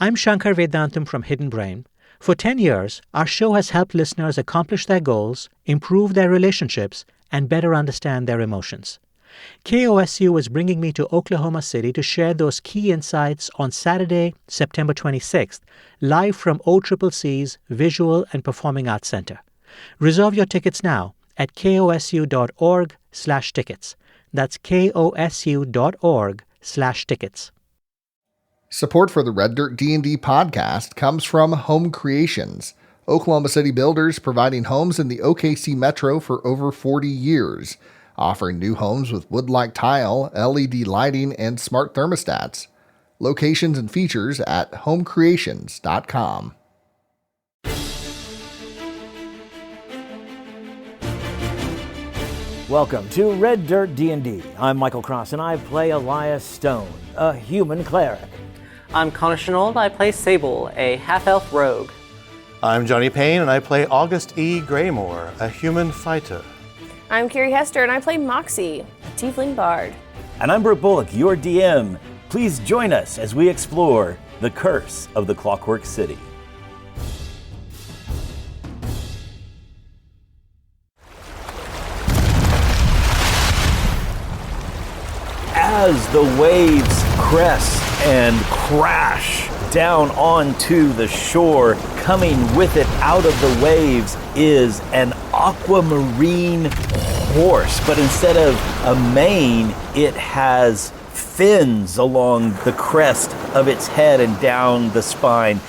I'm Shankar Vedantam from Hidden Brain. For 10 years, our show has helped listeners accomplish their goals, improve their relationships, and better understand their emotions. KOSU is bringing me to Oklahoma City to share those key insights on Saturday, September 26th, live from OCCC's Visual and Performing Arts Center. Reserve your tickets now at kosu.org/tickets. That's kosu.org/tickets. Support for the Red Dirt D&D podcast comes from Home Creations, Oklahoma City builders providing homes in the OKC metro for over 40 years, offering new homes with wood-like tile, LED lighting, and smart thermostats. Locations and features at homecreations.com. Welcome to Red Dirt D&D. I'm Michael Cross, and I play Elias Stone, a human cleric. I'm Connor Shenold. I play Sable, a half-elf rogue. I'm Johnny Payne, and I play August E. Graymore, a human fighter. I'm Carrie Hester, and I play Moxie, a tiefling bard. And I'm Brooke Bullock, your DM. Please join us as we explore the curse of the Clockwork City. As the waves crest and crash down onto the shore, coming with it out of the waves is an aquamarine horse, but instead of a mane, it has fins along the crest of its head and down the spine.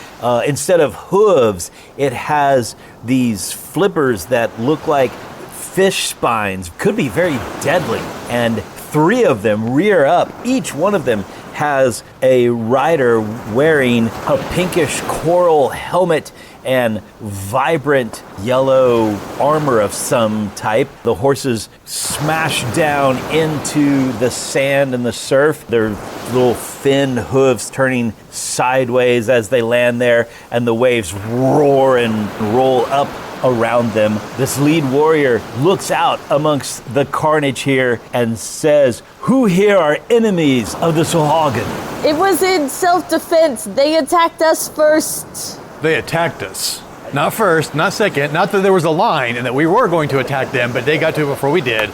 Instead of hooves, it has these flippers that look like fish spines, could be very deadly, and 3 of them rear up. Each one of them has a rider wearing a pinkish coral helmet and vibrant yellow armor of some type. The horses smash down into the sand and the surf, their little fin hooves turning sideways as they land there, and the waves roar and roll up around them. This lead warrior looks out amongst the carnage here and says, "Who here are enemies of the Sahuagin?" It was in self-defense. They attacked us first. They attacked us. Not first, not second, not that there was a line and that we were going to attack them, but they got to it before we did.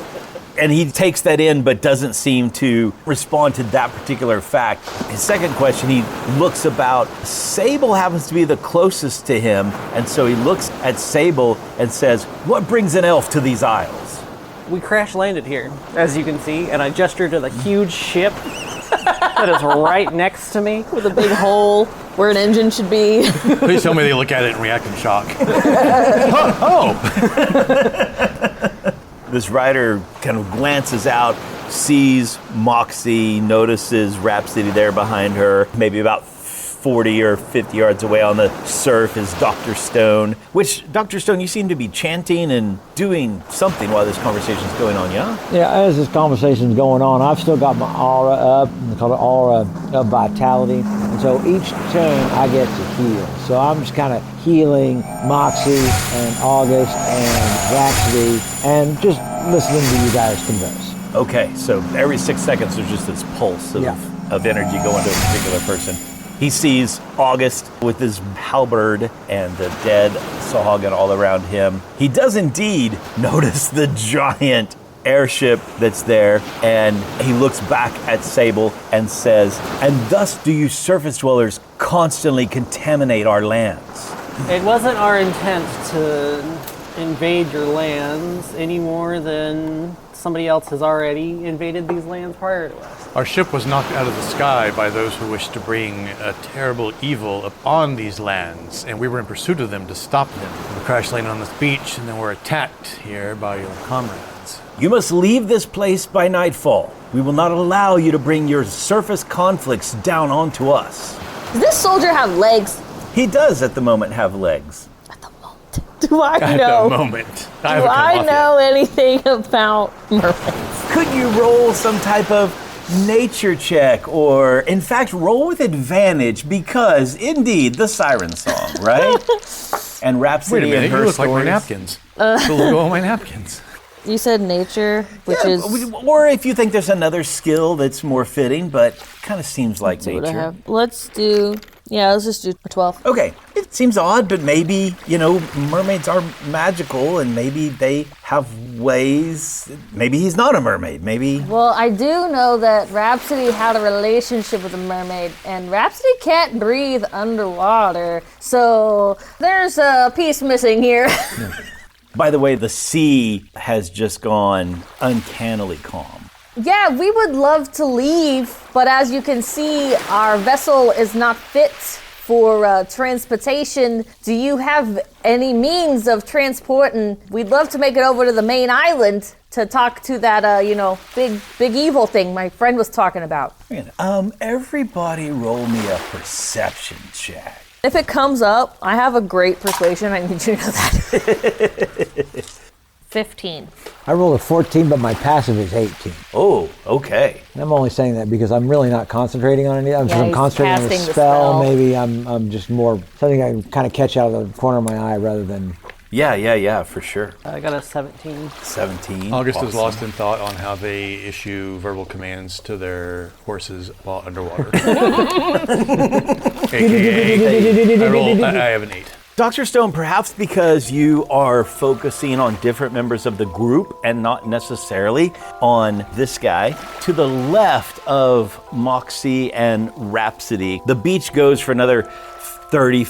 And he takes that in but doesn't seem to respond to that particular fact. His second question, he looks about. Sable happens to be the closest to him, and so he looks at Sable and says, "What brings an elf to these isles?" We crash landed here, as you can see, and I gesture to the huge ship that is right next to me. With a big hole where an engine should be. Please tell me they look at it and react in shock. Oh! This rider kind of glances out, sees Moxie, notices Rhapsody there behind her, maybe about 40 or 50 yards away on the surf is Dr. Stone, which, Dr. Stone, you seem to be chanting and doing something while this conversation's going on, yeah? Yeah, as this conversation's going on, I've still got my aura up, they call it aura of vitality, and so each turn I get to heal. So I'm just kind of healing Moxie and August and Rhapsody and just listening to you guys converse. Okay, so every 6 seconds there's just this pulse of energy going to a particular person. He sees August with his halberd and the dead Sahuagin all around him. He does indeed notice the giant airship that's there, and he looks back at Sable and says, "And thus do you surface dwellers constantly contaminate our lands." It wasn't our intent to invade your lands any more than somebody else has already invaded these lands prior to us. Our ship was knocked out of the sky by those who wished to bring a terrible evil upon these lands, and we were in pursuit of them to stop them. We crash landed on this beach and then were attacked here by your comrades. You must leave this place by nightfall. We will not allow you to bring your surface conflicts down onto us. Does this soldier have legs? He does at the moment have legs. At the moment. Do I At know? the moment. Do I know anything about mermaids? Could you roll some type of nature check, or in fact roll with advantage, because indeed the siren song, right? And Rhapsody. Wait a minute, and her you look stories. like my napkins. The logo on my napkins. You said nature, which is... Or if you think there's another skill that's more fitting, but kind of seems like what I nature. have. Let's do Yeah, let's just do a 12. Okay, it seems odd, but maybe, mermaids are magical and maybe they have ways. Maybe he's not a mermaid, maybe. Well, I do know that Rhapsody had a relationship with a mermaid, and Rhapsody can't breathe underwater, so there's a piece missing here. By the way, the sea has just gone uncannily calm. Yeah, we would love to leave, but as you can see, our vessel is not fit for transportation. Do you have any means of transporting? We'd love to make it over to the main island to talk to that, big evil thing my friend was talking about. Everybody roll me a perception check. If it comes up, I have a great persuasion. I need you to know that. 15. I rolled a 14, but my passive is 18. Oh, okay. And I'm only saying that because I'm really not concentrating on anything. I'm concentrating on the spell. Maybe I'm just more something I can kind of catch out of the corner of my eye rather than... Yeah, for sure. I got a 17. 17. August is lost in thought on how they issue verbal commands to their horses while underwater. I have an 8. Dr. Stone, perhaps because you are focusing on different members of the group and not necessarily on this guy, to the left of Moxie and Rhapsody, the beach goes for another 30,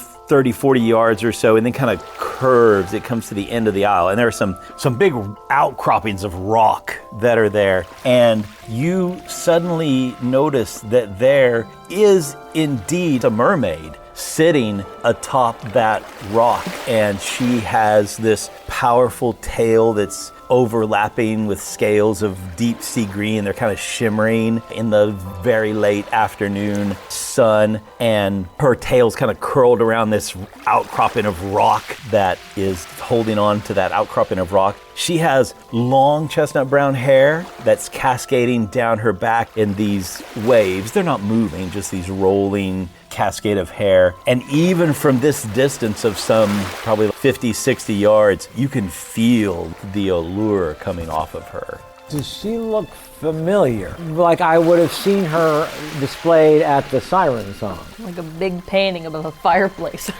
40 yards or so and then kind of curves. It comes to the end of the aisle and there are some big outcroppings of rock that are there. And you suddenly notice that there is indeed a mermaid sitting atop that rock, and she has this powerful tail that's overlapping with scales of deep sea green. They're kind of shimmering in the very late afternoon sun, and her tail's kind of curled around this outcropping of rock that is holding on to that outcropping of rock. She has long chestnut brown hair that's cascading down her back in these waves. They're not moving, just these rolling cascade of hair. And even from this distance of some probably 50, 60 yards, you can feel the allure coming off of her. Does she look familiar? Like I would have seen her displayed at the siren song. Like a big painting above a fireplace.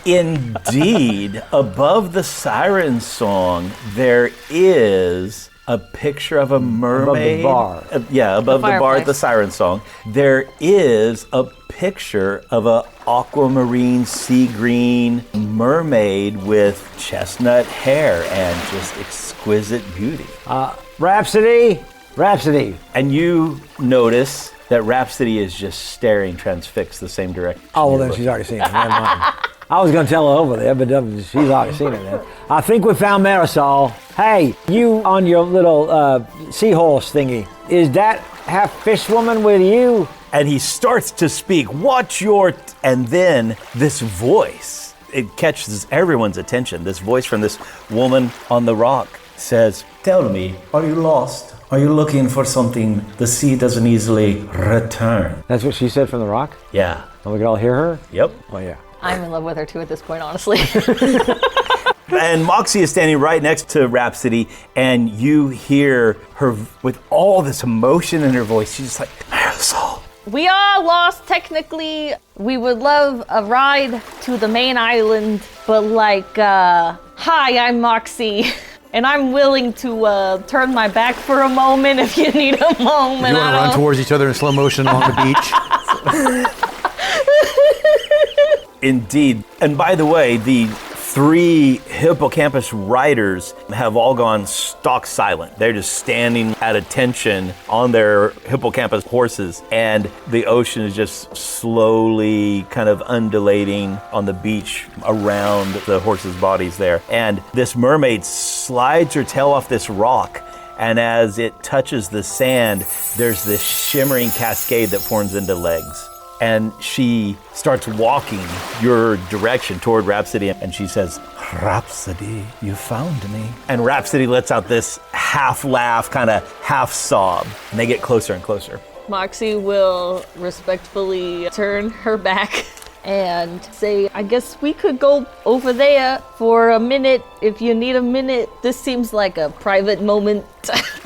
Indeed, above the siren song, there is a picture of a mermaid. Above the bar. Above the bar at the siren song. There is a picture of a aquamarine sea green mermaid with chestnut hair and just exquisite beauty. Rhapsody! And you notice that Rhapsody is just staring transfixed the same direction. Oh, well then she's already seen it. Never mind. I was going to tell her over there, but she's already seen it then. I think we found Marisol. Hey, you on your little seahorse thingy, is that half fish woman with you? And he starts to speak, and then this voice, it catches everyone's attention. This voice from this woman on the rock says, "Tell me, are you lost? Are you looking for something the sea doesn't easily return?" That's what she said from the rock? Yeah. And we could all hear her? Yep. Oh, yeah. I'm in love with her too at this point, honestly. And Moxie is standing right next to Rhapsody, and you hear her with all this emotion in her voice. She's just like, "Marisol." We are lost technically. We would love a ride to the main island, but hi, I'm Moxie. And I'm willing to turn my back for a moment if you need a moment. You want to run towards each other in slow motion along the beach? Indeed. And by the way, the 3 hippocampus riders have all gone stock silent. They're just standing at attention on their hippocampus horses, and the ocean is just slowly kind of undulating on the beach around the horses' bodies there. And this mermaid slides her tail off this rock, and as it touches the sand, there's this shimmering cascade that forms into legs. And she starts walking your direction toward Rhapsody, and she says, "Rhapsody, you found me." And Rhapsody lets out this half laugh, kind of half sob, and they get closer and closer. Moxie will respectfully turn her back and say, "I guess we could go over there for a minute if you need a minute. This seems like a private moment."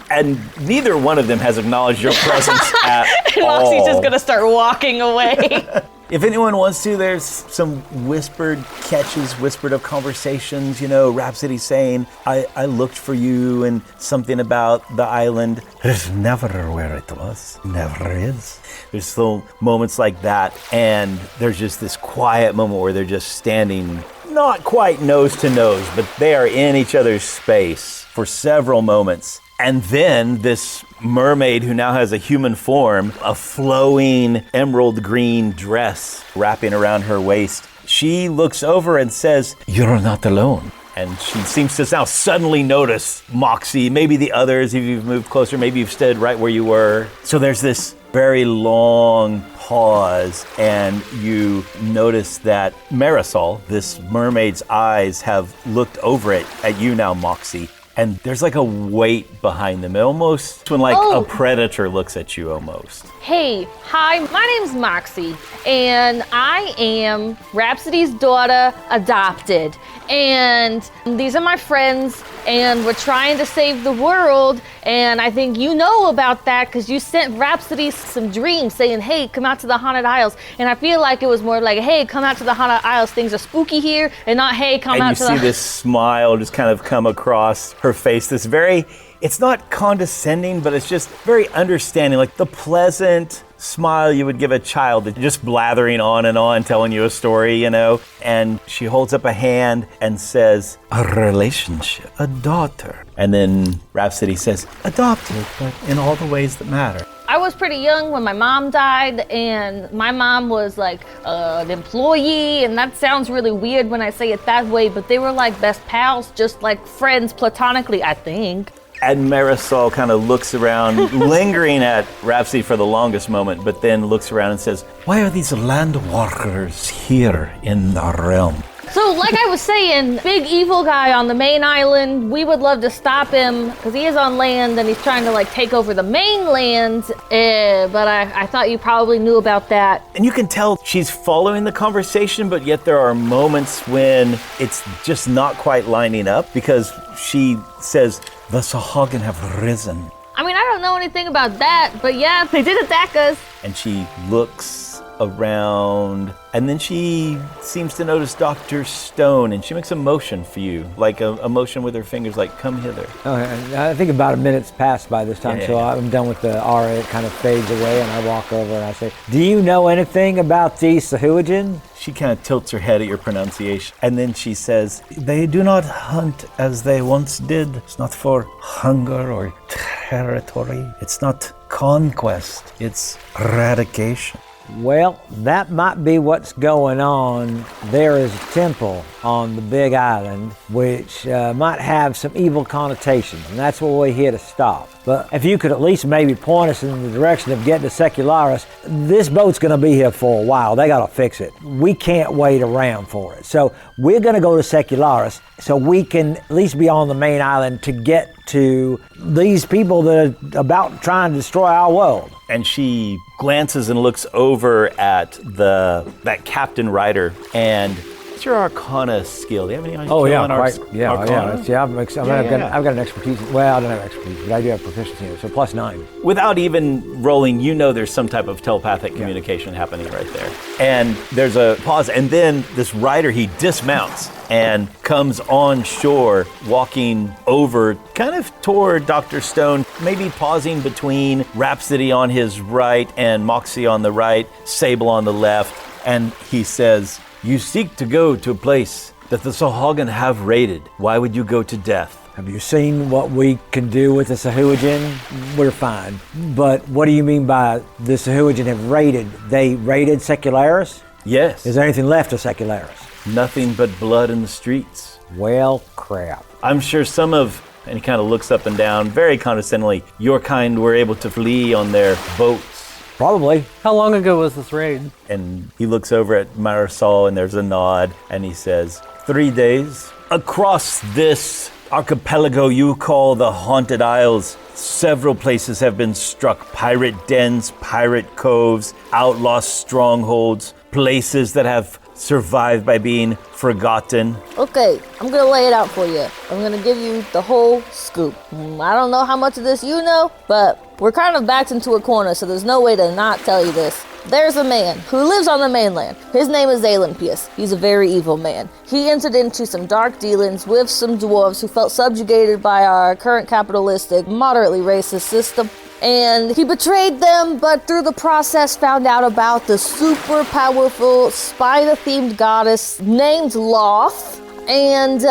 And neither one of them has acknowledged your presence at And all. Moxie's just gonna start walking away. If anyone wants to, there's some whispered catches, whispered of conversations, Rhapsody saying, I looked for you and something about the island. There's never where it was, never is. There's still moments like that, and there's just this quiet moment where they're just standing, not quite nose to nose, but they are in each other's space for several moments. And then this mermaid who now has a human form, a flowing emerald green dress wrapping around her waist, she looks over and says, "You're not alone." And she seems to now suddenly notice Moxie, maybe the others if you've moved closer, maybe you've stood right where you were. So there's this very long pause, and you notice that Marisol, this mermaid's eyes, have looked over at you now, Moxie. And there's like a weight behind them, almost when a predator looks at you almost. Hey, hi, my name's Moxie, and I am Rhapsody's daughter, adopted. And these are my friends, and we're trying to save the world. And I think you know about that because you sent Rhapsody some dreams saying, hey, come out to the Haunted Isles. And I feel like it was more like, hey, come out to the Haunted Isles. Things are spooky here, and not, hey, come out to the... And you see this smile just kind of come across her face, this very... It's not condescending, but it's just very understanding, like the pleasant smile you would give a child, just blathering on and on, telling you a story, And she holds up a hand and says, "A relationship, a daughter." And then Rhapsody says, "Adopted, but in all the ways that matter." I was pretty young when my mom died, and my mom was like an employee, and that sounds really weird when I say it that way, but they were like best pals, just like friends platonically, I think. And Marisol kind of looks around, lingering at Rhapsody for the longest moment, but then looks around and says, "Why are these land walkers here in our realm?" So, like I was saying, big evil guy on the main island, we would love to stop him because he is on land and he's trying to take over the mainland, but I thought you probably knew about that. And you can tell she's following the conversation, but yet there are moments when it's just not quite lining up because she says, "The Sahuagin have risen." I mean, I don't know anything about that, but yeah, they did attack us. And she looks around, and then she seems to notice Dr. Stone, and she makes a motion for you, like a motion with her fingers, like, "Come hither." I think about a minute's passed by this time, so I'm done with the aura. It kind of fades away, and I walk over and I say, "Do you know anything about the Sahuagin?" She kind of tilts her head at your pronunciation, and then she says, "They do not hunt as they once did. It's not for hunger or territory. It's not conquest. It's eradication." Well, that might be what's going on. There is a temple on the Big Island which might have some evil connotations, and that's what we're here to stop. But if you could at least maybe point us in the direction of getting to Secularis, this boat's going to be here for a while. They got to fix it. We can't wait around for it. So we're going to go to Secularis so we can at least be on the main island to get to these people that are about trying to destroy our world. And she glances and looks over at that Captain Ryder, and what's your Arcana skill? Do you have any skill on Arcana? I've got an expertise. Well, I don't have expertise, but I do have proficiency in it, so +9. Without even rolling, there's some type of telepathic communication happening right there. And there's a pause, and then this rider, he dismounts and comes on shore, walking over kind of toward Dr. Stone, maybe pausing between Rhapsody on his right and Moxie on the right, Sable on the left, and he says, "You seek to go to a place that the Sahuagin have raided. Why would you go to death?" Have you seen what we can do with the Sahuagin? We're fine. But what do you mean by the Sahuagin have raided? They raided Secularis? Yes. Is there anything left of Secularis? Nothing but blood in the streets. Well, crap. I'm sure and he kind of looks up and down, very condescendingly, your kind were able to flee on their boats. Probably. How long ago was this raid? And he looks over at Marisol, and there's a nod, and he says, 3 days. Across this archipelago you call the Haunted Isles, several places have been struck. Pirate dens, pirate coves, outlaw strongholds, places that have survived by being forgotten. Okay, I'm gonna lay it out for you. I'm gonna give you the whole scoop. I don't know how much of this you know, but we're kind of backed into a corner, so there's no way to not tell you this. there's a man who lives on the mainland. His name is Aelinpius. He's a very evil man. He entered into some dark dealings with some dwarves who felt subjugated by our current capitalistic, moderately racist system. And he betrayed them, but through the process found out about the super powerful spider-themed goddess named Loth. And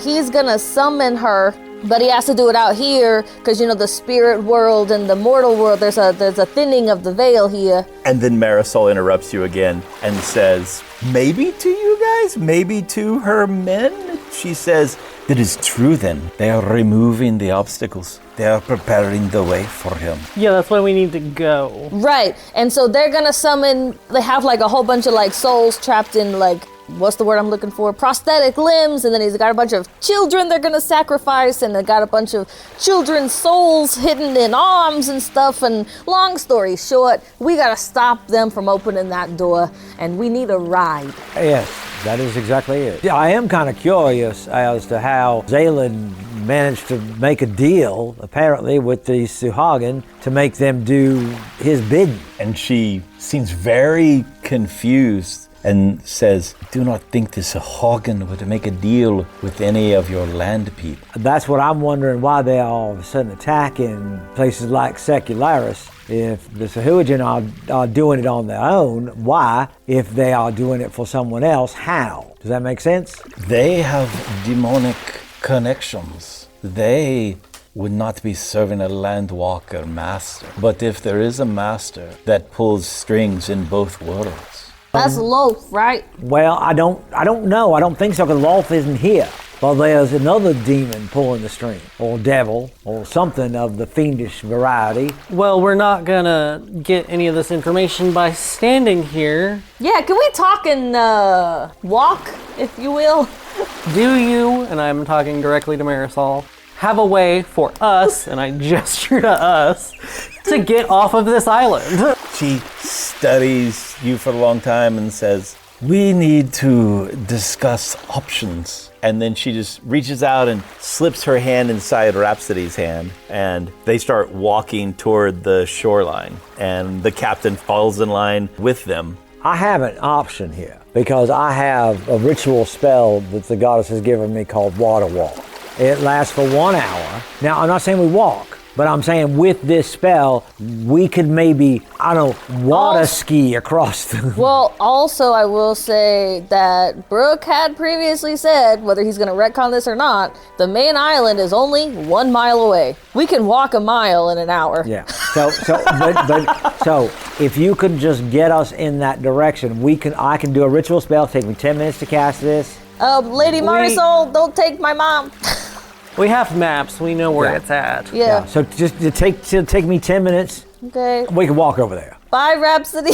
he's gonna summon her, but he has to do it out here because, you know, the spirit world and the mortal world, there's a thinning of the veil here. And then Marisol interrupts you again and says, maybe to you guys, maybe to her men? She says, that is true then. They are removing the obstacles. They are preparing the way for him. Yeah, that's why we need to go. Right, and so they're gonna summon, they have like a whole bunch of like souls trapped in like, what's the word I'm looking for? Prosthetic limbs, and then he's got a bunch of children they're gonna sacrifice, and they got a bunch of children's souls hidden in arms and stuff, and long story short, we gotta stop them from opening that door, and we need a ride. Yes, that is exactly it. I am kind of curious as to how Zaylan managed to make a deal, apparently, with the Sahuagin to make them do his bidding. And she seems very confused and says, do not think the Sahuagin would make a deal with any of your land people. That's what I'm wondering, why they are all of a sudden attacking places like Secularis. If the Sahuagin are doing it on their own, why? If they are doing it for someone else, how? Does that make sense? They have demonic connections. They would not be serving a landwalker master. But if there is a master that pulls strings in both worlds. That's Loth, right? Well, I don't know. I don't think so, because Loth isn't here. Well, there's another demon pulling the string, or devil, or something of the fiendish variety. Well, we're not gonna get any of this information by standing here. Yeah, can we talk and walk, if you will? Do you, and I'm talking directly to Marisol, have a way for us, and I gesture to us, to get off of this island? She studies you for a long time and says, we need to discuss options. And then she just reaches out and slips her hand inside Rhapsody's hand, and they start walking toward the shoreline, and the captain falls in line with them. I have an option here, because I have a ritual spell that the goddess has given me called Water Walk. It lasts for 1 hour. Now, I'm not saying we walk, but I'm saying with this spell, we could maybe, water ski across the... Well, also, I will say that Brooke had previously said, whether he's going to retcon this or not, the main island is only 1 mile away. We can walk a mile in an hour. Yeah. So if you could just get us in that direction, I can do a ritual spell. Take me 10 minutes to cast this. Lady Marisol, don't take my mom. We have maps. We know where it's at. Yeah. So just to take me 10 minutes. Okay. We can walk over there. Bye, Rhapsody.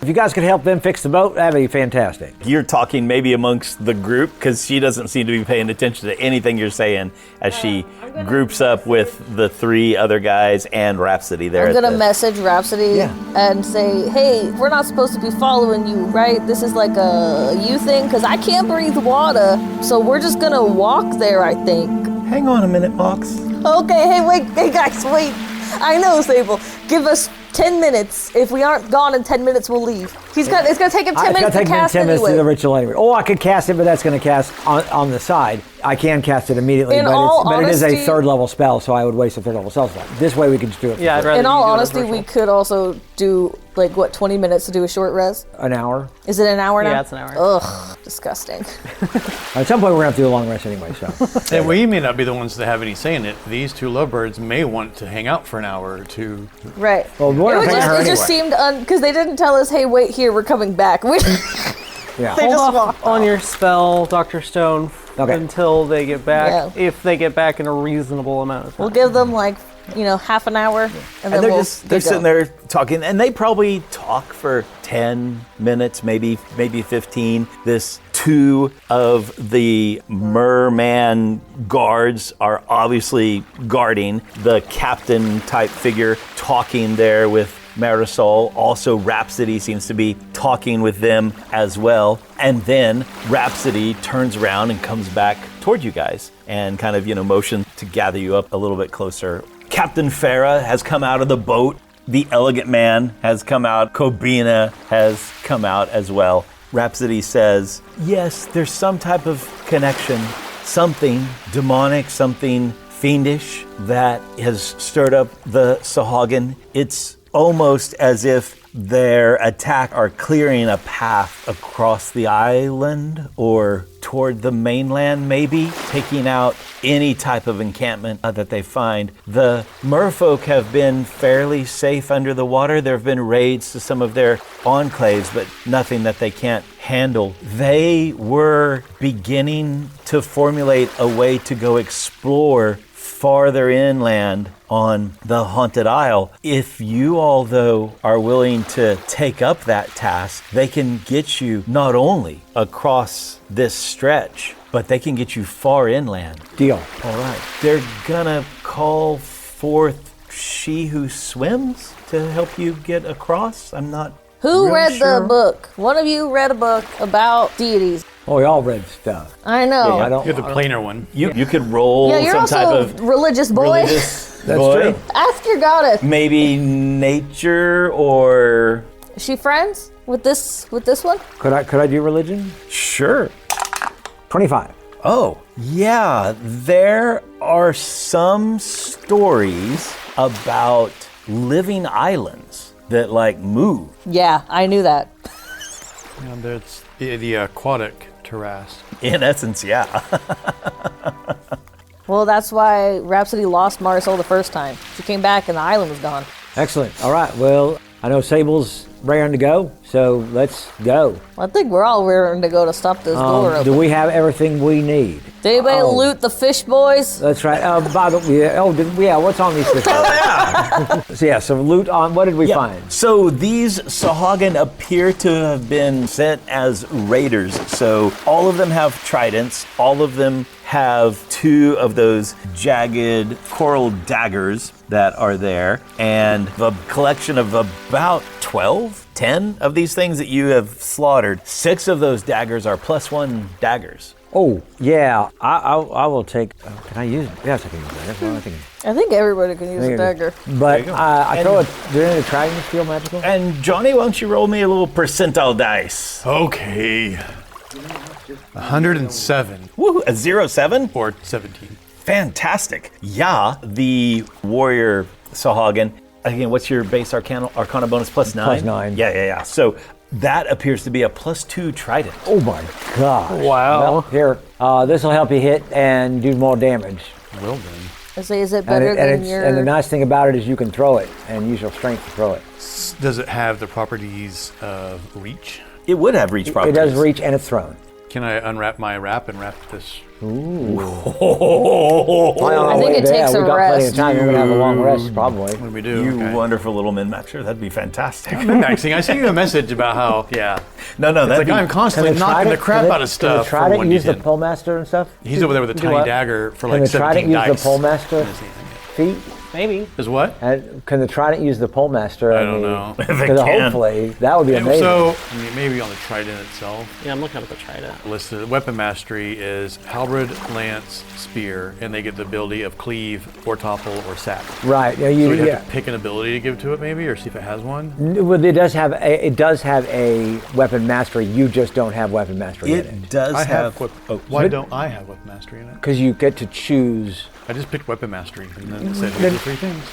If you guys could help them fix the boat, that'd be fantastic. You're talking maybe amongst the group, because she doesn't seem to be paying attention to anything you're saying as she groups up with the 3 other guys and Rhapsody there. I'm going to message Rhapsody and say, hey, we're not supposed to be following you, right? This is like a you thing, because I can't breathe water, so we're just going to walk there, I think. Hang on a minute, Mox. Okay, hey guys, wait. I know, Sable. Give us 10 minutes. If we aren't gone in 10 minutes, we'll leave. It's going to take him 10 minutes to cast 10 minutes anyway. to the ritual anyway. Or I could cast it, but that's going to cast on the side. I can cast it immediately, but it is a 3rd level spell, so I would waste a 3rd level spell slot. This way we can just do it. Yeah, I'd rather in all you do it honesty, as we could also do, 20 minutes to do a short res? An hour. Is it an hour now? Yeah, it's an hour. Ugh, disgusting. At some point, we're going to have to do a long rest anyway, so. And we may not be the ones that have any say in it. These 2 lovebirds may want to hang out for an hour or 2. Right. Well, it just seemed, because they didn't tell us, hey, wait here, we're coming back. Yeah. They Hold just off walked on off. your spell, Dr. Stone, until they get back, Yeah. if they get back in a reasonable amount of time. We'll give them half an hour, and then they're sitting there talking, and they probably talk for 10 minutes, maybe 15. This 2 of the merman guards are obviously guarding the captain type figure, talking there with Marisol. Also, Rhapsody seems to be talking with them as well. And then Rhapsody turns around and comes back toward you guys and kind of, motion to gather you up a little bit closer. Captain Farah has come out of the boat. The Elegant Man has come out. Kobina has come out as well. Rhapsody says, yes, there's some type of connection, something demonic, something fiendish that has stirred up the Sahuagin. It's almost as if their attack are clearing a path across the island or toward the mainland, maybe taking out any type of encampment that they find. The Merfolk have been fairly safe under the water. There have been raids to some of their enclaves, but nothing that they can't handle. They were beginning to formulate a way to go explore farther inland on the Haunted Isle. If you all, though, are willing to take up that task, they can get you not only across this stretch, but they can get you far inland. Deal. All right. They're gonna call forth She Who Swims to help you get across. I'm not Who real read sure. the book? One of you read a book about deities. Oh, we all read stuff. I know. I don't. You have the plainer one. You could roll Yeah, you're some also type a of religious boy. religious That's boy. true. Ask your goddess. Maybe nature or Is she friends with this one? Could I do religion? sure. 25. Oh, yeah. There are some stories about living islands that like move. Yeah, I knew that. And it's the aquatic terrace. In essence, yeah. Well, that's why Rhapsody lost Marisol the first time. She came back and the island was gone. Excellent. All right. Well, I know Sable's raring to go, so let's go. I think we're all raring to go to stop this door open. Do we have everything we need? Did anybody loot the fish boys? That's right. By the way, what's on these fish? So loot on. What did we find? So these Sahuagin appear to have been sent as raiders. So all of them have tridents. All of them have two of those jagged coral daggers that are there, and a collection of about 10 of these things that you have slaughtered. 6 of those daggers are +1 daggers. Oh, yeah. I will take. Can I use it? Yes, I can use that. Well, I think everybody can use a dagger. But I throw it. Do any of the tridents feel magical? And Johnny, why don't you roll me a little percentile dice? Okay. 107 Woo, a 0-7? or 17. Fantastic. Yeah, the warrior Sahuagin. Again, what's your base arcana bonus? +9? +9. Yeah. So that appears to be a +2 trident. Oh my gosh. Wow. Well, here, this will help you hit and do more damage. Well then. I say, is it better than your... And the nice thing about it is you can throw it and use your strength to throw it. Does it have the properties of reach? It would have reach It properties. does reach and it's thrown. Can I unwrap my wrap and wrap this? I think it takes a we got plenty rest. of time. We're going to have a long rest, probably. What do we do? You Okay. wonderful little min-maxer. That'd be fantastic. Maxing. I sent you a message about how, No, it's that'd like be... I'm constantly knocking the crap out of stuff. Can the trident from use the 1d10. pole master and stuff? He's over there with a Do tiny what? dagger for Can like the trident 17 use dice. the pole master feet? Maybe. Is what? And can the trident use the pole master? I don't know. If it Because can. hopefully that would be amazing. So maybe on the trident itself. Yeah, I'm looking at the trident. Listed weapon mastery is halberd, lance, spear, and they get the ability of cleave or topple or sap. Right. Yeah. So You, we'd yeah. have to pick an ability to give to it, maybe, or see if it has one. Well, it does have a weapon mastery. You just don't have weapon mastery in it It does I have. Why But- don't I have weapon mastery in it? because you get to choose. I just picked weapon mastery, and then it said here's the 3 things.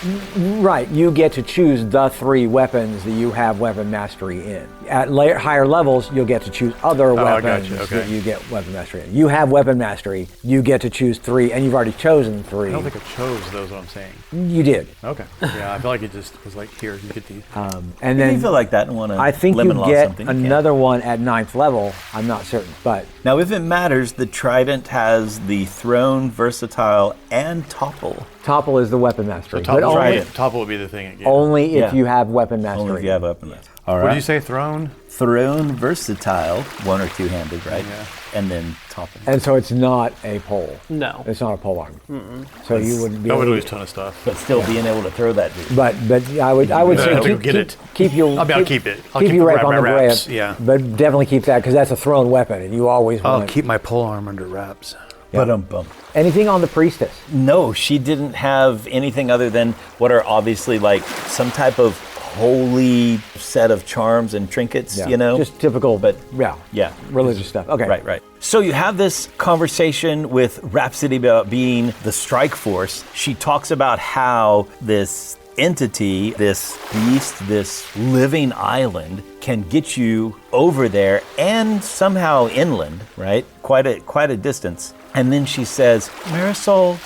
Right. You get to choose the 3 weapons that you have weapon mastery in. At higher levels, you'll get to choose other I weapons gotcha, okay. that you get weapon mastery in. You have weapon mastery. You get to choose 3, and you've already chosen 3. I don't think I chose those. What I'm saying. You did. Okay. Yeah, I feel like it just was like, here, you get these. And If then you feel like that and want to I think you lemon law get something, you can. another one at 9th level. I'm not certain, but Now, if it matters, the trident has the throne, versatile, and topple. topple is the weapon mastery. Topple, but only, topple would be the thing it gave. only if Yeah. you have weapon mastery. Only if you have weapon mastery. All What right. did you say, throne? Throne, versatile, 1 or 2-handed, right? Yeah. And then topple. And so it's not a pole. No. It's not a pole arm. So you wouldn't be That would able lose a to, ton of stuff. But still being able to throw that dude. but I would say have to keep, go get it. keep your I'll keep it. I'll keep keep your the rep on the wraps, grab. yeah. But definitely keep that because that's a thrown weapon and you always I'll want keep my pole arm under wraps. Ba-dum-bum. Anything on the priestess? No, she didn't have anything other than what are obviously like some type of holy set of charms and trinkets, Yeah. you know? Just typical, But yeah, religious stuff. Okay. Right. So you have this conversation with Rhapsody about being the strike force. She talks about how this entity, this beast, this living island can get you over there and somehow inland, right? Quite a distance. And then she says, Marisol,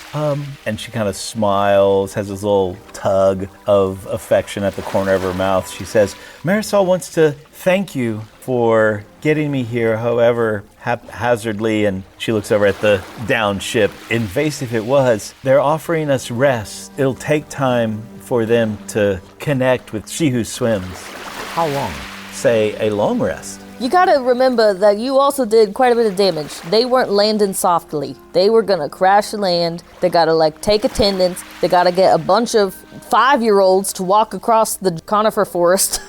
and she kind of smiles, has this little tug of affection at the corner of her mouth. She says, Marisol wants to thank you for getting me here, however haphazardly, and she looks over at the down ship. Invasive it was. They're offering us rest. It'll take time for them to connect with She Who Swims. How long? Say a long rest. You gotta remember that you also did quite a bit of damage. They weren't landing softly. They were gonna crash land. They gotta take attendance. They gotta get a bunch of 5-year-olds to walk across the conifer forest.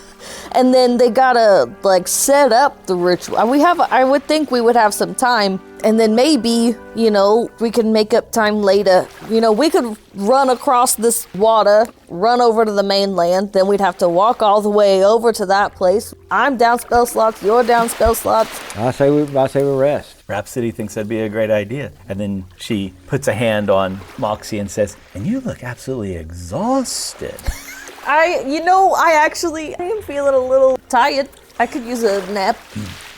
And then they gotta set up the ritual. I would think we would have some time, and then maybe, we can make up time later. We could run across this water, run over to the mainland, then we'd have to walk all the way over to that place. I'm down spell slots, you're down spell slots. I say we rest. Rhapsody thinks that'd be a great idea. And then she puts a hand on Moxie and says, and you look absolutely exhausted. I am feeling a little tired. I could use a nap.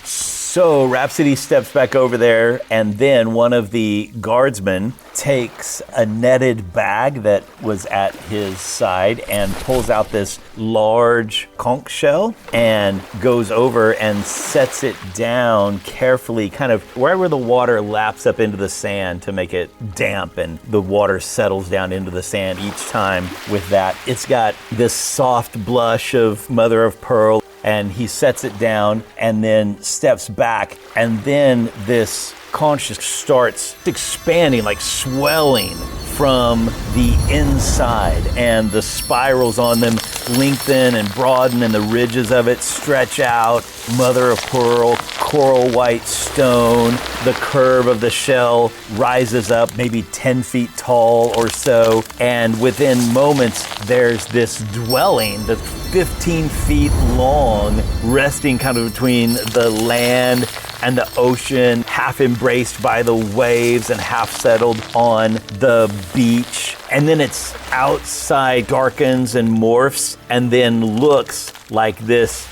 So Rhapsody steps back over there, and then one of the guardsmen takes a netted bag that was at his side and pulls out this large conch shell and goes over and sets it down carefully, kind of wherever the water laps up into the sand to make it damp, and the water settles down into the sand each time with that. It's got this soft blush of mother of pearl, and he sets it down and then steps back, and then this conch just starts expanding, like swelling from the inside, and the spirals on them lengthen and broaden, and the ridges of it stretch out. Mother of pearl, coral white stone. The curve of the shell rises up maybe 10 feet tall or so, and within moments there's this dwelling that's 15 feet long, resting kind of between the land and the ocean, half embraced by the waves and half settled on the beach. And then it's outside, darkens and morphs, and then looks like this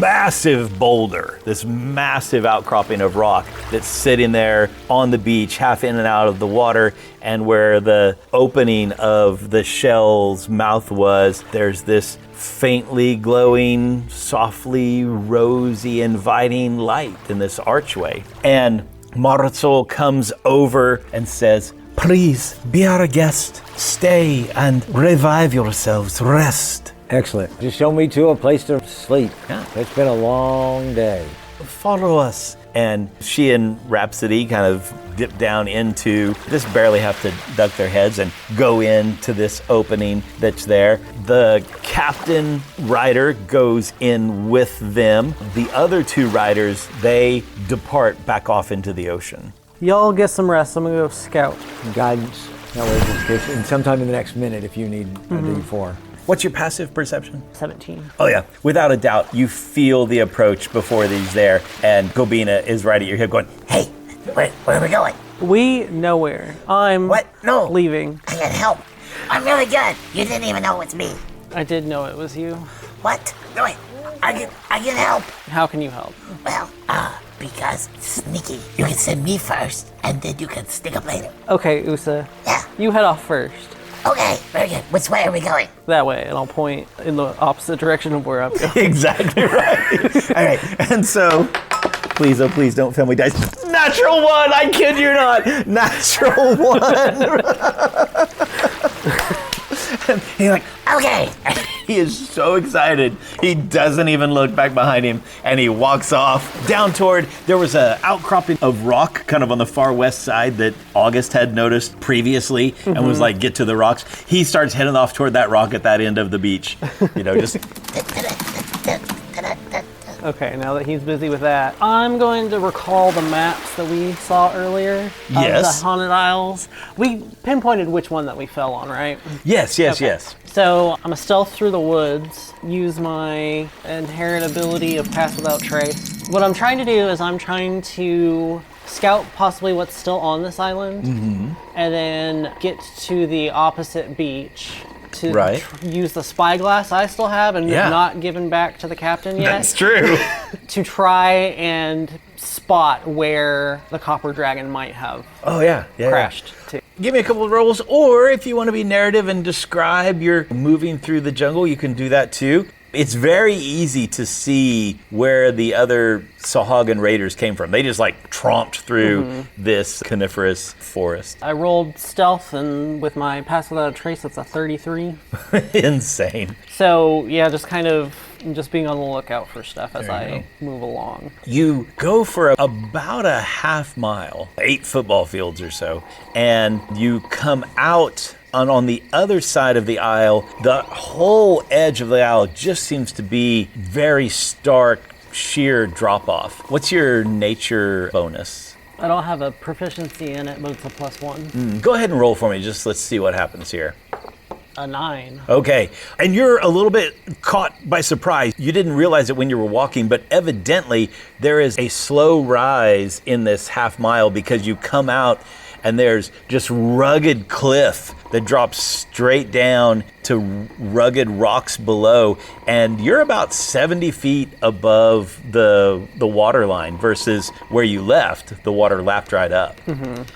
massive boulder, this massive outcropping of rock that's sitting there on the beach, half in and out of the water. And where the opening of the shell's mouth was, there's this faintly glowing, softly rosy, inviting light in this archway. And Marisol comes over and says, please be our guest. Stay and revive yourselves. Rest. Excellent. Just show me to a place to sleep. Yeah. It's been a long day. Follow us. And she and Rhapsody kind of dip down into, just barely have to duck their heads and go into this opening that's there. The captain rider goes in with them. The other two riders, they depart back off into the ocean. Y'all get some rest. I'm gonna go scout. Guidance. And sometime in the next minute if you need a D4. What's your passive perception? 17. Oh yeah, without a doubt, you feel the approach before these there, and Gobina is right at your hip going, Hey, where are we going? We nowhere. I'm What? No. leaving. I can help. I'm really good. You didn't even know it's me. I did know it was you. What? No, wait. I can help. How can you help? Well, because sneaky. You can send me first, and then you can sneak up later. Okay, Usa. Yeah. You head off first. Okay, very good. Which way are we going? That way, and I'll point in the opposite direction of where I'm going. exactly right. All right, and so, please, oh please don't fail me, dice. Natural one, I kid you not. Natural one. And he's like, Okay. he is so excited. He doesn't even look back behind him, and he walks off down toward, there was a outcropping of rock kind of on the far west side that August had noticed previously and was like, get to the rocks. He starts heading off toward that rock at that end of the beach. Just Okay, now that he's busy with that, I'm going to recall the maps that we saw earlier. Yes. Of the Haunted Isles. We pinpointed which one that we fell on, right? Yes. So I'm a stealth through the woods, use my inherent ability of pass without trace. What I'm trying to do is I'm trying to scout possibly what's still on this island, and then get to the opposite beach to use the spyglass I still have and not given back to the captain yet. That's true. To try and spot where the copper dragon might have crashed to. Give me a couple of rolls, or if you want to be narrative and describe you're moving through the jungle, you can do that too. It's very easy to see where the other Sahuagin raiders came from. They just tromped through this coniferous forest. I rolled stealth, and with my pass without a trace, it's a 33. Insane. So yeah, just being on the lookout for stuff as I move along. You go for about a half mile, 8 football fields or so, and you come out. And on the other side of the aisle, the whole edge of the aisle just seems to be very stark, sheer drop-off. What's your nature bonus? I don't have a proficiency in it, but it's a +1. Go ahead and roll for me. Just let's see what happens here. A 9. Okay. And you're a little bit caught by surprise. You didn't realize it when you were walking, but evidently there is a slow rise in this half mile because you come out and there's just rugged cliff that drops straight down to rugged rocks below, and you're about 70 feet above the water line versus where you left, the water lap dried up.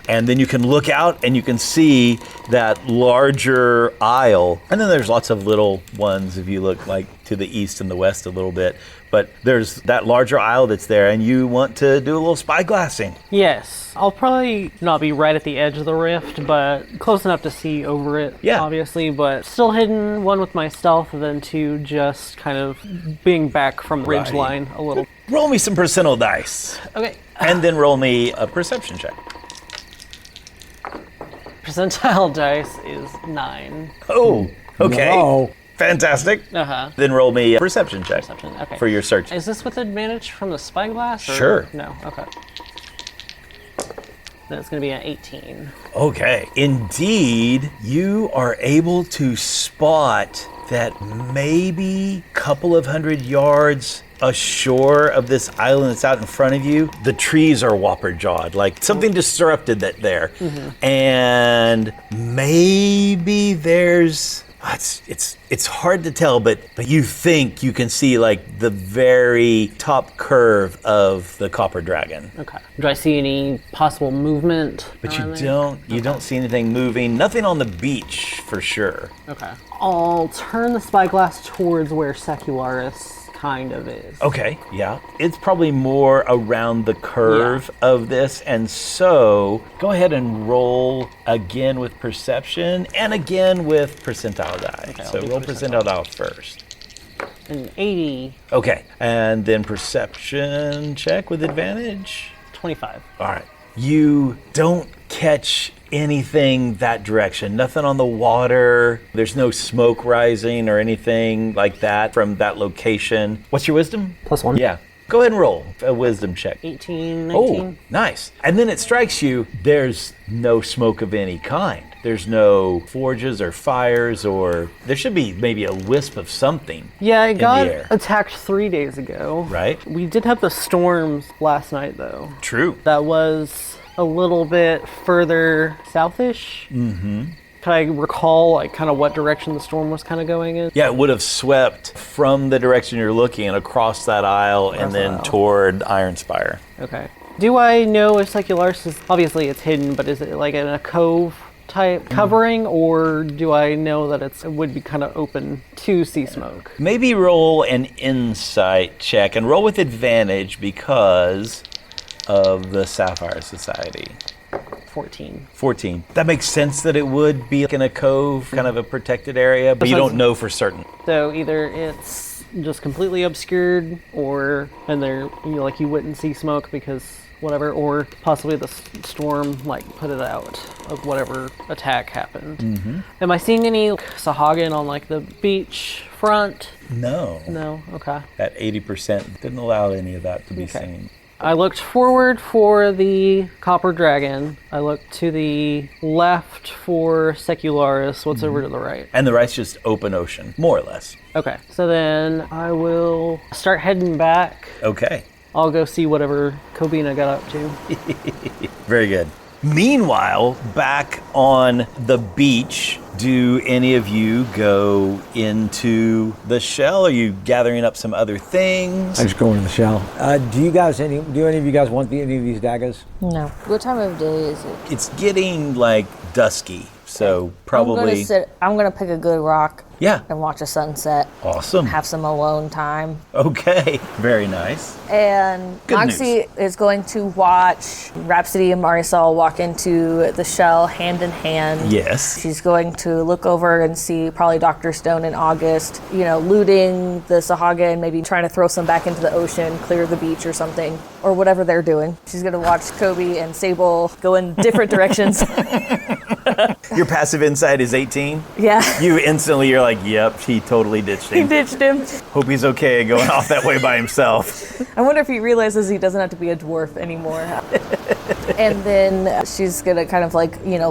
And then you can look out and you can see that larger aisle, and then there's lots of little ones if you look to the east and the west a little bit, but there's that larger aisle that's there, and you want to do a little spyglassing. Yes, I'll probably not be right at the edge of the rift, but close enough to see over it, obviously, but still hidden, 1 with my stealth, and then 2 just kind of being back from the ridge line a little. Roll me some percentile dice. Okay. And then roll me a perception check. Percentile dice is 9. Oh, okay. No. Fantastic. Then roll me a perception check Okay. for your search. Is this with advantage from the spyglass? Sure. No, okay. Then it's going to be an 18. Okay. Indeed, you are able to spot that maybe a couple of 100 yards ashore of this island that's out in front of you, the trees are whopper-jawed, something disrupted that there. And maybe there's... It's hard to tell, but you think you can see the very top curve of the copper dragon. Okay. Do I see any possible movement? But you don't see anything moving. Nothing on the beach for sure. Okay. I'll turn the spyglass towards where Secuaris kind of is. Okay, yeah. It's probably more around the curve of this, and so go ahead and roll again with perception and again with percentile die. Okay, so roll percentile die first. An 80. Okay, and then perception check with advantage. 25. All right. You don't catch anything that direction. Nothing on the water. There's no smoke rising or anything like that from that location. What's your wisdom? +1. Yeah. Go ahead and roll a wisdom check. 18, 19. Oh, nice. And then it strikes you, there's no smoke of any kind. There's no forges or fires, or there should be maybe a wisp of something. Yeah, I in got the air. attacked 3 days ago. Right. We did have the storms last night, though. True. That was a little bit further southish. Can I recall kind of what direction the storm was kind of going in? Yeah, it would have swept from the direction you're looking and across that aisle and then toward Ironspire. Okay. Do I know if Secularis is, obviously it's hidden, but is it in a cove type covering, or do I know that it would be kind of open to sea smoke? Maybe roll an insight check and roll with advantage because of the Sapphire Society. 14. That makes sense that it would be in a cove, kind of a protected area, but you don't know for certain. So either it's just completely obscured, and you wouldn't see smoke because whatever, or possibly the storm put it out of whatever attack happened. Mm-hmm. Am I seeing any Sahuagin on the beach front? No. No? Okay. That 80% didn't allow any of that to be seen. I looked forward for the Copper Dragon. I looked to the left for Secularis. What's over to the right? And the right's just open ocean, more or less. Okay. So then I will start heading back. Okay. I'll go see whatever Kobina got up to. Very good. Meanwhile, back on the beach, do any of you go into the shell? Are you gathering up some other things? I just go into the shell. Do any of you guys want any of these daggers? No. What time of day is it? It's getting dusky, so probably. I'm gonna pick a good rock. Yeah. And watch a sunset. Awesome. Have some alone time. Okay. Very nice. And Good Moxie is going to watch Rhapsody and Marisol walk into the shell hand in hand. Yes. She's going to look over and see probably Dr. Stone and August, looting the Sahuagin, maybe trying to throw some back into the ocean, clear the beach or something, or whatever they're doing. She's going to watch Kobe and Sable go in different directions. Your passive insight is 18? Yeah. You instantly, you're like, yep, he totally ditched him. He ditched him. Hope he's okay going off that way by himself. I wonder if he realizes he doesn't have to be a dwarf anymore. And then she's gonna kind of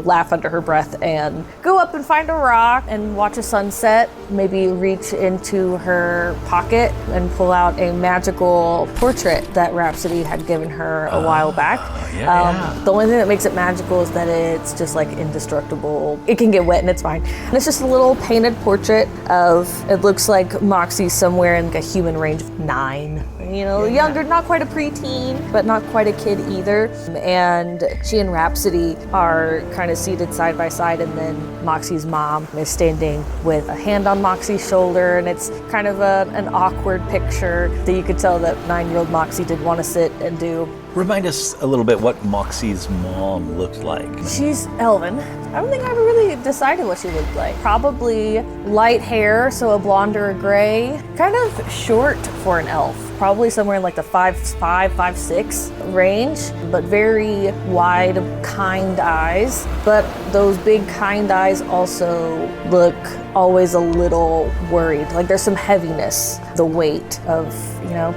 laugh under her breath and go up and find a rock and watch a sunset, maybe reach into her pocket and pull out a magical portrait that Rhapsody had given her a while back. The only thing that makes it magical is that it's just indestructible. It can get wet and it's fine. And it's just a little painted portrait it looks like Moxie somewhere in a human range of 9. Younger, not quite a preteen, but not quite a kid either. And she and Rhapsody are kind of seated side by side, and then Moxie's mom is standing with a hand on Moxie's shoulder, and it's kind of an awkward picture that you could tell that 9-year-old Moxie did want to sit and do. Remind us a little bit what Moxie's mom looked like. She's Elven. I don't think I ever really decided what she looked like. Probably light hair, so a blonde or a gray. Kind of short for an elf. Probably somewhere in the 5'5", 5'6" range, but very wide, kind eyes. But those big, kind eyes also look always a little worried. There's some heaviness, the weight of,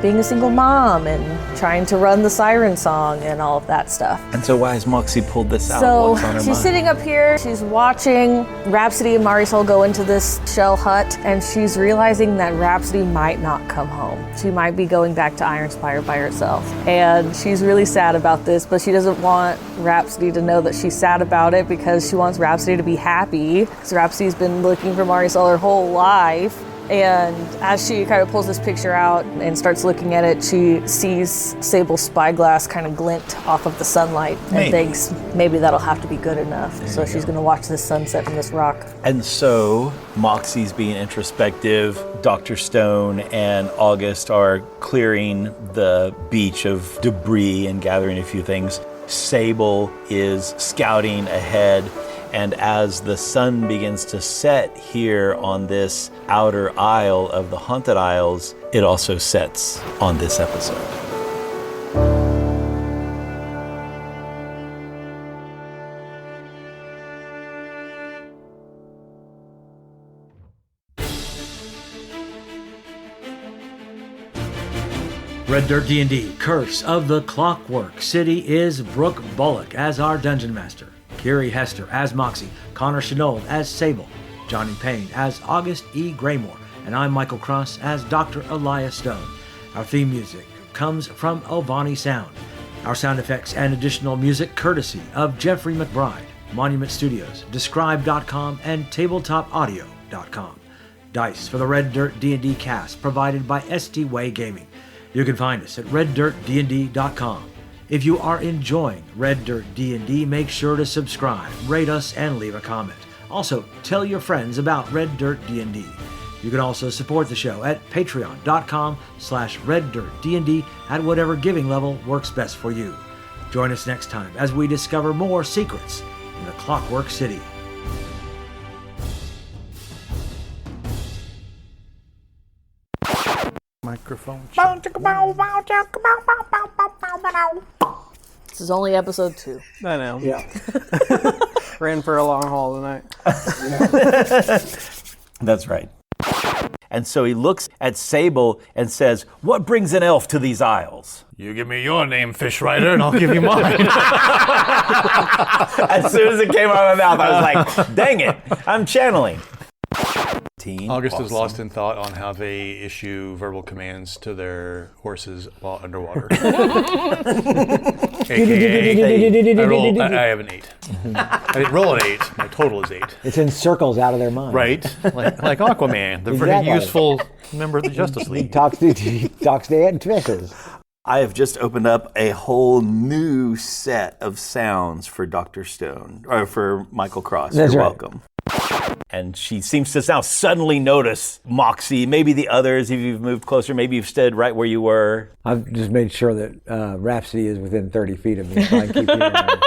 being a single mom and trying to run the siren song and all of that stuff. And so why has Moxie pulled this out? So What's on her she's mind? sitting up here, she's watching Rhapsody and Marisol go into this shell hut, and she's realizing that Rhapsody might not come home. She might be going back to Ironspire by herself. And she's really sad about this, but she doesn't want Rhapsody to know that she's sad about it because she wants Rhapsody to be happy. Because Rhapsody's been looking for Marisol her whole life. And as she kind of pulls this picture out and starts looking at it, she sees Sable's spyglass kind of glint off of the sunlight and thinks maybe that'll have to be good enough. So she's going to watch this sunset from this rock. And so Moxie's being introspective. Dr. Stone and August are clearing the beach of debris and gathering a few things. Sable is scouting ahead. And as the sun begins to set here on this outer isle of the Haunted Isles, it also sets on this episode. Red Dirt D&D Curse of the Clockwork City is Brooke Bullock as our Dungeon Master, Kiri Hester as Moxie, Connor Shenold as Sable, Johnny Payne as August E. Graymore, and I'm Michael Cross as Dr. Elias Stone. Our theme music comes from Ovani Sound. Our sound effects and additional music courtesy of Jeffrey McBride, Monument Studios, Describe.com, and TabletopAudio.com. Dice for the Red Dirt D&D cast provided by ST Way Gaming. You can find us at reddirtdnd.com. If you are enjoying Red Dirt D&D, make sure to subscribe, rate us, and leave a comment. Also, tell your friends about Red Dirt D&D. You can also support the show at patreon.com/reddirtdnd at whatever giving level works best for you. Join us next time as we discover more secrets in the Clockwork City. microphone. This is only episode 2. I know. Yeah. Ran for a long haul tonight. That's right. And so he looks at Sable and says, "What brings an elf to these isles?" You give me your name, Fish Rider, and I'll give you mine. As soon as it came out of my mouth, I was like, dang it, I'm channeling. August is lost in thought on how they issue verbal commands to their horses while underwater. AKA, I have an 8. I didn't roll an 8. My total is 8. It's in circles out of their mind. Right? Like Aquaman, the pretty Exactly. useful member of the Justice He League. talks to fishes. I have just opened up a whole new set of sounds for Dr. Stone, or for Michael Cross. That's You're right. welcome. And she seems to now suddenly notice Moxie, maybe the others, if you've moved closer, maybe you've stood right where you were. I've just made sure that Rhapsody is within 30 feet of me so I can keep hearing her.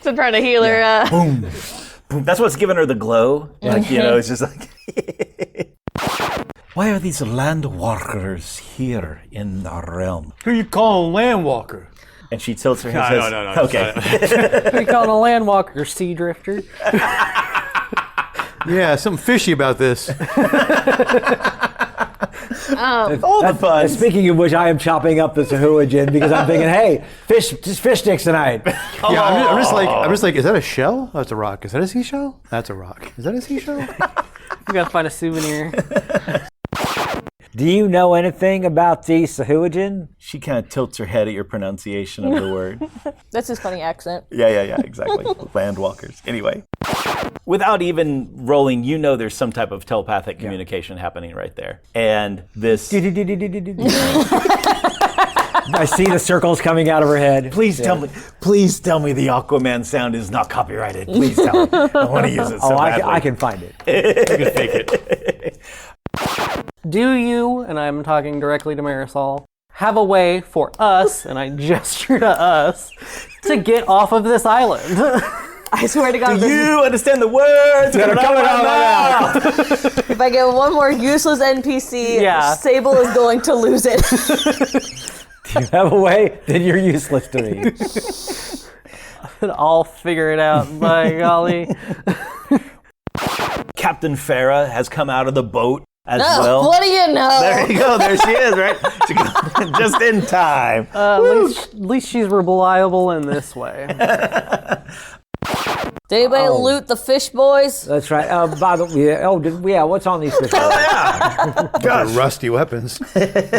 So trying to heal her. Boom. Boom. That's what's giving her the glow. Like, you know, it's just like... Why are these land walkers here in our realm? Who you calling Landwalker? And she tilts her head and says, No. okay. We call it a landwalker, sea drifter. Yeah, something fishy about this. All the fun. Speaking of which, I am chopping up the Sahuagin because I'm thinking, hey, fish sticks tonight. Yeah, I'm just like, is that a shell? That's a rock. Is that a seashell? That's a rock. Is that a seashell? We gotta find a souvenir. Do you know anything about the Sahuagin? She kind of tilts her head at your pronunciation of the word. That's his funny accent. Yeah, exactly. Landwalkers. Anyway. Without even rolling, you know there's some type of telepathic communication happening right there. And this... I see the circles coming out of her head. Please tell me the Aquaman sound is not copyrighted. Please tell me. I want to use it so badly. I can find it. You can fake it. Do you, and I'm talking directly to Marisol, have a way for us, and I gesture to us, to get off of this island? I swear to God, Do you understand the words that are coming out of my mouth? if I get one more useless NPC, Yeah. Sable is going to lose it. Do you have a way? Then you're useless to me. I'll figure it out, by golly. Captain Farah has come out of the boat as Oh, well. what do you know? There you go. There she is, right? She got just in time. At least she's reliable in this way. Did anybody loot the fish boys? That's right. By the way, what's on these fish? Gosh. Rusty weapons.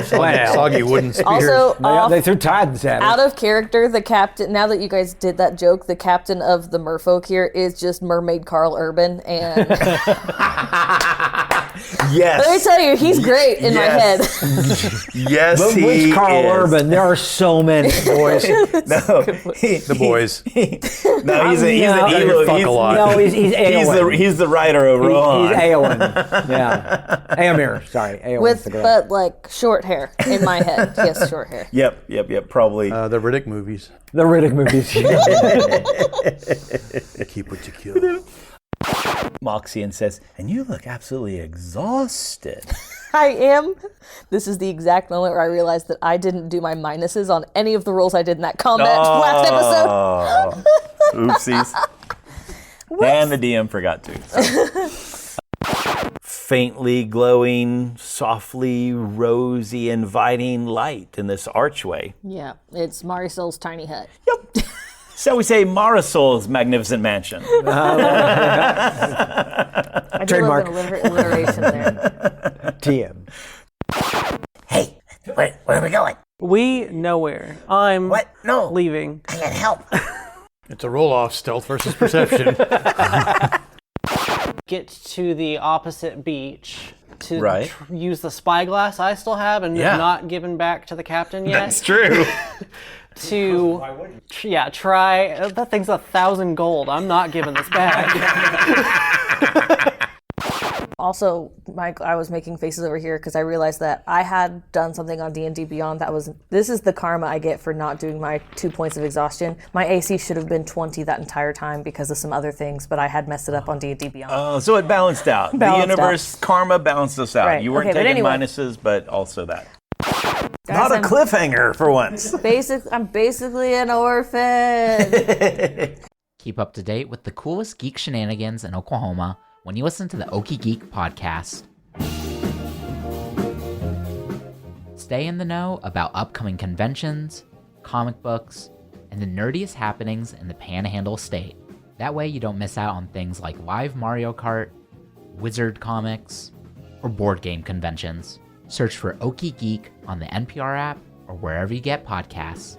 Soggy wooden spears. Also, They threw tridents at out us. of character, the captain, now that you guys did that joke, the captain of the Merfolk here is just Mermaid Carl Urban. And Yes. let me tell you, he's great in my head. Yes, But he which Carl is. Urban? There are so many boys. No, The boys. no, he's an Elo. Fuck a lot. No, he's Aowen. He's the writer of Rohan. He's Aowen. Yeah. Aomir. Sorry. Aowen's With, the girl. but like short hair in my head. Yes, short hair. Yep. Probably. The Riddick movies. The Riddick movies. Keep what you kill. Moxian says, and you look absolutely exhausted. I am. This is the exact moment where I realized that I didn't do my minuses on any of the rolls I did in that combat last episode. Oopsies. And the DM forgot to. So. Faintly glowing, softly rosy, inviting light in this archway. Yeah, it's Marisol's tiny hut. Yep. Shall we say Marisol's magnificent mansion? I do love an alliteration there. TM. Hey, where are we going? We nowhere. I'm What? No. leaving. I can't help. It's a roll-off, stealth versus perception. Get to the opposite beach to Right. use the spyglass I still have and Yeah. not given back to the captain yet. That's true. Try. That thing's 1,000 gold. I'm not giving this back. Also, Mike, I was making faces over here because I realized that I had done something on D&D Beyond that was, this is the karma I get for not doing my 2 points of exhaustion. My AC should have been 20 that entire time because of some other things, but I had messed it up on D&D Beyond. So it balanced out. Balanced the universe karma balanced us out. Right. You weren't Okay, but taking anyway. minuses, but also that. Not a I'm- cliffhanger for once. I'm basically an orphan. Keep up to date with the coolest geek shenanigans in Oklahoma when you listen to the Okie Geek podcast. Stay in the know about upcoming conventions, comic books, and the nerdiest happenings in the Panhandle State. That way you don't miss out on things like live Mario Kart, Wizard comics, or board game conventions. Search for Okie Geek on the NPR app or wherever you get podcasts.